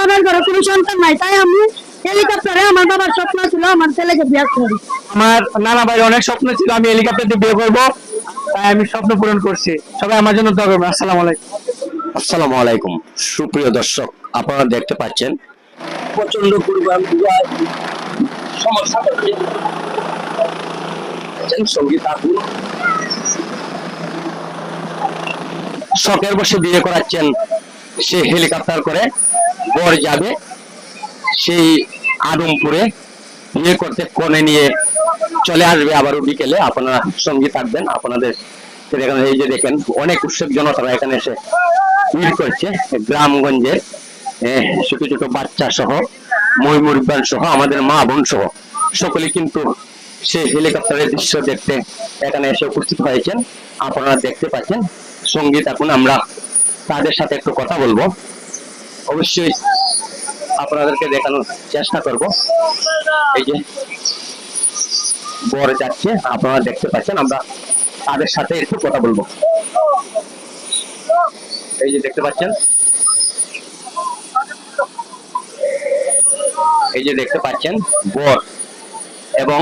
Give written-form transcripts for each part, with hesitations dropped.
বাবার ঘরে কোনো সন্তান নাই, তাই আমি হেলিকপ্টারে, আমার বাবার স্বপ্ন ছিল আমার ছেলেকে বিয়ে করি। আমার নানা ভাইয়ের অনেক স্বপ্ন ছিল আমি হেলিকপ্টার দিয়ে বিয়ে করবো, তাই আমি স্বপ্ন পূরণ করছি। সবাই আমার জন্য দোয়া করবেন। আসসালামু আলাইকুম। আসসালামু আলাইকুম। সুপ্রিয় দর্শক, আপনারা দেখতে পাচ্ছেন প্রচন্ড পরিমাণ সমস্যা হচ্ছে। সঙ্গীত আগুন শখের বসে বিয়ে করাচ্ছেন, সে হেলিকপ্টার করে বর যাবে সেই আদমপুরে বিয়ে করতে, কনে নিয়ে চলে আসবে আবারও বিকেলে। আপনারা সঙ্গী থাকবেন। আপনাদের এখানে এই যে দেখেন অনেক উৎসব জনতারা এখানে এসে ভিড় করছে, গ্রামগঞ্জের ছোট ছোট বাচ্চা সহ, ময়মুরবান সহ, আমাদের মা বোন সহ সকলে কিন্তু সেই হেলিকপ্টারের দৃশ্য দেখতে এখানে এসে উপস্থিত হয়েছেন। আপনারা দেখতে পাচ্ছেন। সঙ্গীত এখন আমরা তাদের সাথে একটু কথা বলবো, অবশ্যই আপনাদেরকে দেখানোর চেষ্টা করব। এই যে বর যাচ্ছে, আপনারা দেখতে পাচ্ছেন, আমরা তাদের সাথে একটু কথা বলবো। এই যে দেখতে পাচ্ছেন, এই যে দেখতে পাচ্ছেন বর এবং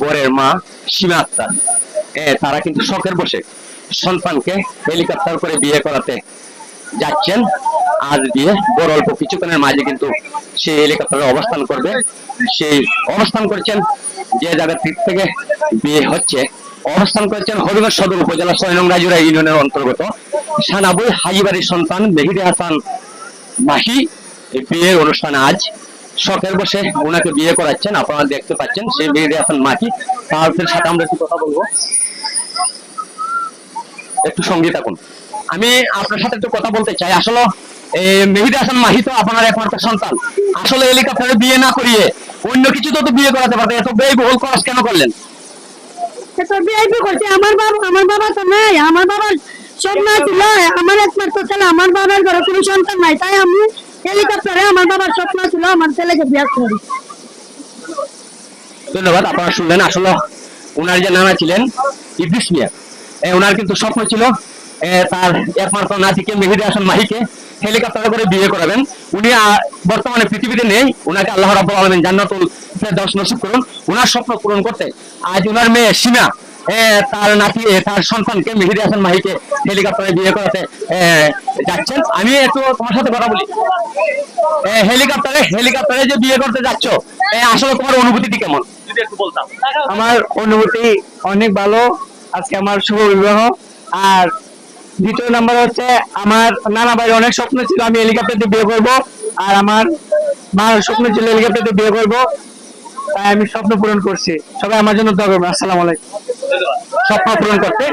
বরের মা সীমা আক্তার, তারা কিন্তু শখের বসে সন্তানকে হেলিকপ্টার করে বিয়ে করাতে যাচ্ছেন। আজ বিয়ে, বড় অল্প কিছুক্ষণের মাঝে কিন্তু সেই হেলিকপ্টারে অবস্থান করবে। সেই অবস্থান করছেন যে জায়গা থেকে বিয়ে হচ্ছে, অবস্থান করেছেন হবিগঞ্জ সদর উপজেলা ৬ নং রাজুরা ইউনিয়নের অন্তর্গত সানাবুই হাজিবাড়ির সন্তান মেহেদী হাসান মাহি। বিয়ের অনুষ্ঠান আজ শখের বসে ওনাকে বিয়ে করাচ্ছেন। আপনারা দেখতে পাচ্ছেন সেই মেহেদী হাসান মাহি। তার সাথে আমরা একটু কথা বলবো, একটু সঙ্গে থাকুন। আমি আপনার সাথে একটু কথা বলতে চাই। আসলে মেহেদী হাসান মাহি তো আপনার একমাত্র সন্তান, আসলে হেলিকপ্টারে বিয়ে না করিয়ে অন্য কিছু তো বিয়ে করাতে পারতেন, এত ব্যয়বহুল খরচ কেন করলেন? আমার বাবা তো নাই, আমার বাবার স্বপ্ন ছিল আমার একমাত্র ছেলে, আমার বাবার ঘরে কোনো সন্তান নাই, তাই আমি হেলিকপ্টারে, আমার বাবার স্বপ্ন ছিল আমার ছেলেকে বিয়ে করি। ধন্যবাদ। আপনারা শুনলেন আসলে ওনার যে নানা ছিলেন ইদ্রিস মিয়া, ওনার কিন্তু স্বপ্ন ছিল তার একমাত্র নাতিকে মেহেদী হাসান মাহিকে হেলিকপ্টারে করে বিয়ে করাবেন। উনি বর্তমানে পৃথিবীতে নেই, ওনাকে আল্লাহ রাব্বুল আলামিন জান্নাতুল ফেরদাউস নসিব করুন। ওনার স্বপ্ন পূরণ করতে আজ ওনার মেয়ে সীমা তার নাতি, তার সন্তানকে মেহেদী হাসান মাহিকে হেলিকপ্টারে বিয়ে করাতে যাচ্ছেন। আমি একটু তোমার সাথে কথা বলি। হেলিকপ্টারে যে বিয়ে করতে যাচ্ছ, আসলে তোমার অনুভূতিটি কেমন যদি একটু বলতাম? আমার অনুভূতি অনেক ভালো। আজকে আমার শুভ বিবাহ। আর দ্বিতীয় নাম্বার হচ্ছে আমার নানা ভাইয়ের অনেক স্বপ্ন ছিল আমি হেলিকপ্টার দিয়ে বিয়ে করবো, আর আমার মার স্বপ্ন ছিল হেলিকপ্টার দিয়ে বিয়ে করবো, তাই আমি স্বপ্ন পূরণ করছি। সবাই আমার জন্য দোয়া করবেন। আসসালামু আলাইকুম। স্বপ্ন পূরণ করতে,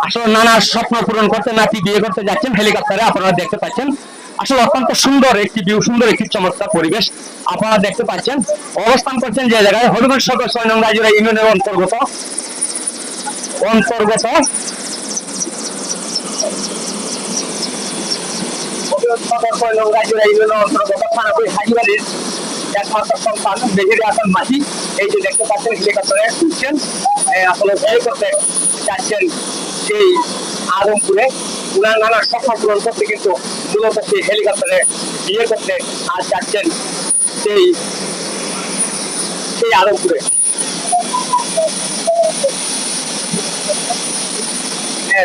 আসলে নানার স্বপ্ন পূরণ করতে নাতি বিয়ে করতে যাচ্ছেন হেলিকপ্টারে। আপনারা দেখতে পাচ্ছেন আসলে অত্যন্ত সুন্দর একটি ভিউ, সুন্দর একটি চমৎকার পরিবেশ আপনারা দেখতে পাচ্ছেন। অবস্থান করছেন যে জায়গায় হবিগঞ্জ সদর ৬ নং রাজুরা ইউনিয়নের অন্তর্গত থানাপুর হাজিবাড়ির একমাত্র সন্তান মেহেদী হাসান মাহি। এই যে দেখতে পাচ্ছেন হেলিকপ্টারে উঠছেন, আসলে ব্যয় করতে যাচ্ছেন সেই আদমপুরে। উনার নানার স্বপ্ন পূরণ করতে কিন্তু মূলত সেই হেলিকপ্টারে বিয়ে করতে আজ যাচ্ছেন সেই সেই আদমপুরে।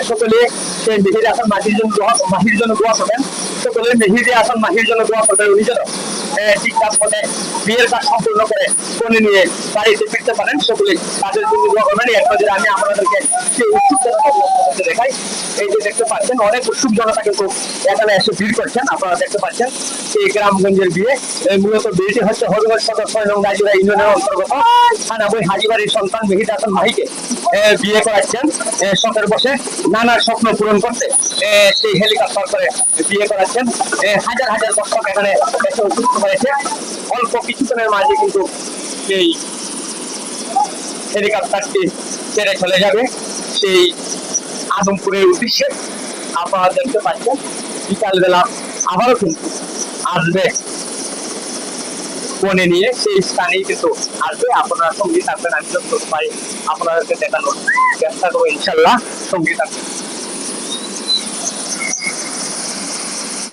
সকলে সেই মেহেদী হাসান মাহির জন্য দোয়া করবেন। সকলে মেহেদী হাসান মাহির জন্য দোয়া করবেন। উনি যেন ঠিকঠাক মতে বিয়ের কাজ সম্পূর্ণ করে কোণে নিয়ে বাড়িতে ফিরতে পারেন। সকলে তাদের জন্য দোয়া করবেন। এক নজরে আমি আপনাদেরকে সেই উৎসুক জনতা দেখাই। এই যে দেখতে পাচ্ছেন অনেক উৎসুক জনতা কিন্তু এখানে এসে ভিড় করছেন। আপনারা দেখতে পাচ্ছেন এই গ্রামগঞ্জের বিয়ে। মূলত বিয়েটি হচ্ছে হবিগঞ্জ সদর ৬ নং রাজুরা ইউনিয়নের অন্তর্গত থানাবুই হাজিবাড়ির সন্তান মেহেদী হাসান মাহিকে বিয়ে করাচ্ছেন শখের বসে নানার স্বপ্ন পূরণ করতে সেই হেলিকপ্টার করে বিয়ে করাচ্ছেন। হাজার হাজার দর্শক এখানে এসে উপস্থিত হয়েছে। অল্প কিছুক্ষণের মাঝে কিন্তু এই হেলিকপ্টারটি ছেড়ে চলে যাবে সেই আদমপুরের উদ্দেশ্যে। আপনারা দেখতে পাচ্ছেন বিকালবেলা আবারও কিন্তু আসবে কোণে নিয়ে, সেই স্থানেই কিন্তু আসবে। আপনারা সঙ্গী থাকবেন, আমি যতটুকু পারি আপনাদেরকে দেখানোর চেষ্টা করবো ইনশাল্লাহ। সঙ্গী থাকবেন।